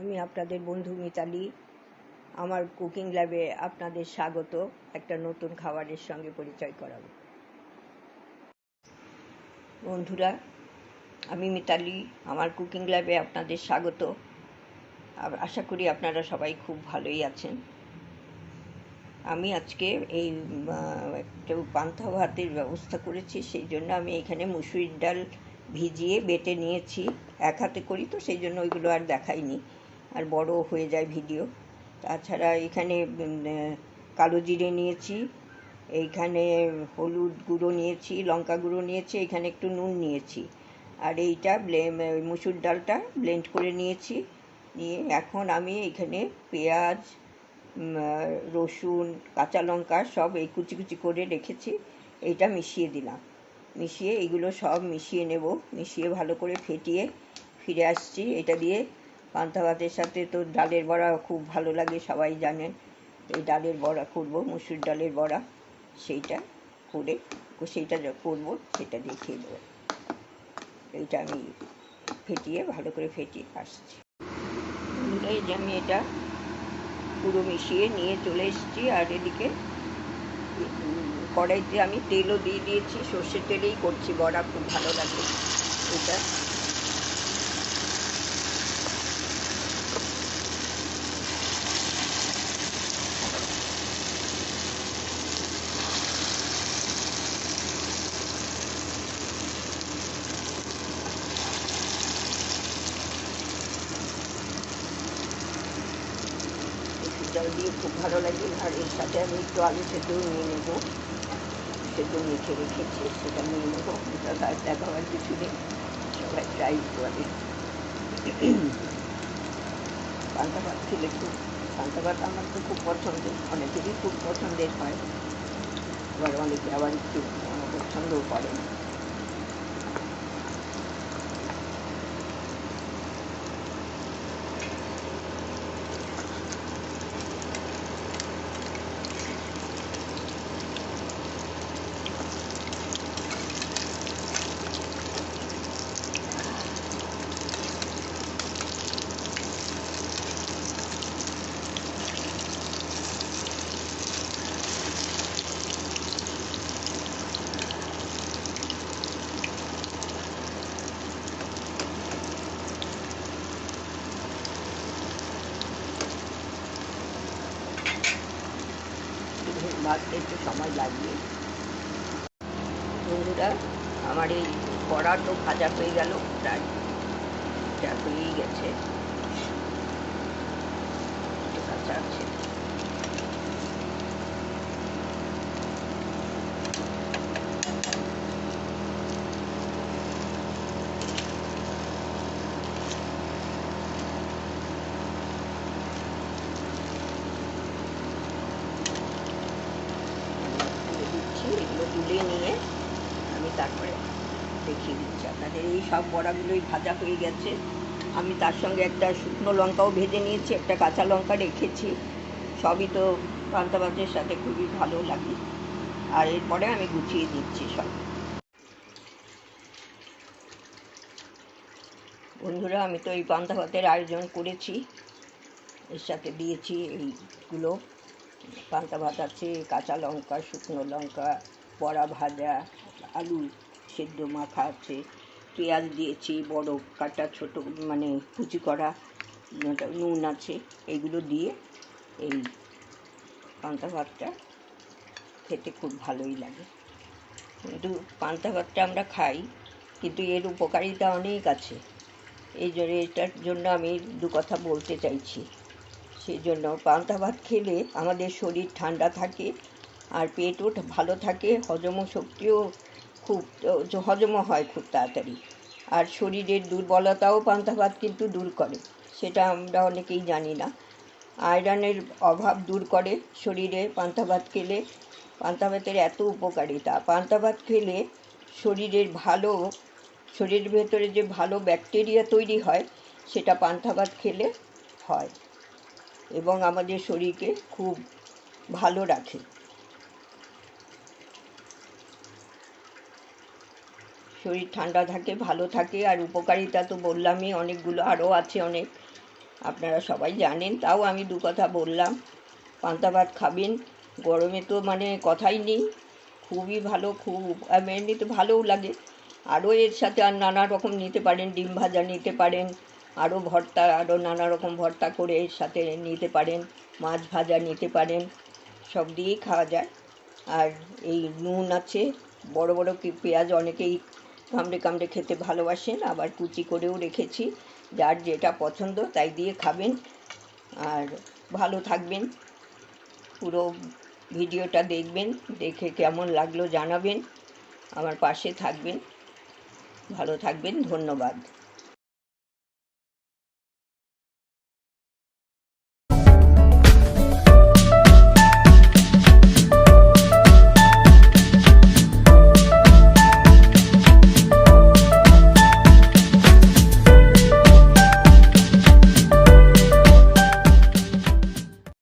আমি আপনাদের বন্ধু মিতালি। আমার কুকিং ল্যাবে আপনাদের স্বাগত। একটা নতুন খাবারের সঙ্গে পরিচয় করাবো। বন্ধুরা, আমি মিতালি, আমার কুকিং ল্যাবে আপনাদের স্বাগত। আশা করি আপনারা সবাই খুব ভালোই আছেন। আমি আজকে এই একটু পান্তা ভাতের ব্যবস্থা করেছি, সেই জন্য আমি এখানে মুসুরির ডাল ভিজিয়ে বেটে নিয়েছি। এক হাতে করি তো সেই জন্য ওইগুলো আর দেখাইনি, আর বড় হয়ে যায় ভিডিও। তাছাড়া এখানে কালো জিরে নিয়েছি, এইখানে হলুদ গুঁড়ো নিয়েছি, লঙ্কা গুঁড়ো নিয়েছি, এখানে একটু নুন নিয়েছি, আর এইটা মুসুর ডালটা ব্লেন্ড করে নিয়েছি। নিয়ে এখন আমি এখানে পেঁয়াজ, রসুন, কাঁচা লঙ্কা সব এই কুচি কুচি করে রেখেছি, এইটা মিশিয়ে দিলাম। মিশিয়ে এগুলো সব মিশিয়ে নেব, মিশিয়ে ভালো করে ফেটিয়ে ফিরে আসছি। এটা দিয়ে পান্তা ভাতের সাথে তো ডালের বড়া খুব ভালো লাগে, সবাই জানেন। এই ডালের বড়া করব, মুসুর ডালের বড়া, সেইটা করে সেইটা করবো, সেটা দিয়ে খেয়ে দেবো। এইটা আমি ফেটিয়ে ভালো করে ফেটিয়ে আসছি। এই যে আমি এটা পুরো মিশিয়ে নিয়ে চলে এসেছি। আর এদিকে কড়াইতে আমি তেলও দিয়ে দিয়েছি, সর্ষের তেলেই করছি বড়া, খুব ভালো লাগে এটা। ডাল দিয়ে খুব ভালো লাগে। আর এর সাথে আমি একটু আলু সেদ্ধও নিয়ে নেবো, সেদ্ধ মেখে রেখেছি, সেটা নিয়ে নেবো। এটা গাছ দেখাবার কিছু নেই, সবাই ট্রাই করে। পান্তা ভাত খেলে পান্তা ভাত আমার তো খুব পছন্দের, অনেকেরই খুব পছন্দের হয়, আবার অনেকে আবার একটু পছন্দও করেন। ভাজতে একটু সময় লাগবে। বন্ধুরা, আমার এই বড়া তো ভাজা হয়ে গেল, প্রায় হয়েই গেছে, একটু কাঁচা আছে। এগুলো তুলে নিয়ে আমি তারপরে দেখিয়ে দিচ্ছি আপনাদের। এই সব বড়াগুলোই ভাজা হয়ে গেছে। আমি তার সঙ্গে একটা শুকনো লঙ্কাও ভেজে নিয়েছি, একটা কাঁচা লঙ্কা রেখেছি। সবই তো পান্তা ভাতের সাথে খুবই ভালো লাগে। আর এরপরে আমি গুছিয়ে দিচ্ছি সব। বন্ধুরা, আমি তো এই পান্তা ভাতের আয়োজন করেছি, এর সাথে দিয়েছি এইগুলো। পান্তা ভাত আছে, কাঁচা লঙ্কা, শুকনো লঙ্কা, বড়া ভাজা, আলু সেদ্ধ মাখা আছে, পেঁয়াজ দিয়েছি বড় কাটা, ছোট মানে কুচি করা, নুন আছে। এইগুলো দিয়ে এই পান্তা ভাতটা খেতে খুব ভালোই লাগে। কিন্তু পান্তা ভাতটা আমরা খাই, কিন্তু এর উপকারিতা অনেক আছে। এই জন্য এটার জন্য আমি দু কথা বলতে চাইছি। সেই জন্য পান্তা ভাত খেলে আমাদের শরীর ঠান্ডা থাকে, আর পেটও ভালো থাকে, হজম শক্তিও খুব হজমও হয় খুব তাড়াতাড়ি। আর শরীরের দুর্বলতাও পান্তা ভাত কিন্তু দূর করে, সেটা আমরা অনেকেই জানি না। আয়রনের অভাব দূর করে শরীরে পান্তা ভাত খেলে। পান্তা ভাতের এত উপকারিতা। পান্তা ভাত খেলে শরীরের ভেতরে যে ভালো ব্যাকটেরিয়া তৈরি হয়, সেটা পান্তা ভাত খেলে হয়, এবং আমাদের শরীরকে খুব ভালো রাখে। শরীর ঠান্ডা থাকে, ভালো থাকে। আর উপকারিতা তো বললামই, অনেকগুলো আরও আছে অনেক। আপনারা সবাই জানেন, তাও আমি দু কথা বললাম। পান্তা ভাত খাবেন, গরমে তো মানে কথাই নেই, খুবই ভালো, খুব এমনিতে ভালোও লাগে। আরও এর সাথে আর নানা রকম নিতে পারেন, ডিম ভাজা নিতে পারেন, আরও ভর্তা, আরও নানা রকম ভর্তা করে এর সাথে নিতে পারেন, মাছ ভাজা নিতে পারেন, সব দিয়েই খাওয়া যায়। আর এই নুন আছে, বড় বড় পেঁয়াজ অনেকেই কামড়ে কামড়ে খেতে ভালোবাসেন, আবার কুচি করেও রেখেছি, যার যেটা পছন্দ তাই দিয়ে খাবেন। আর ভালো থাকবেন, পুরো ভিডিওটা দেখবেন, দেখে কেমন লাগলো জানাবেন, আমার পাশে থাকবেন, ভালো থাকবেন, ধন্যবাদ।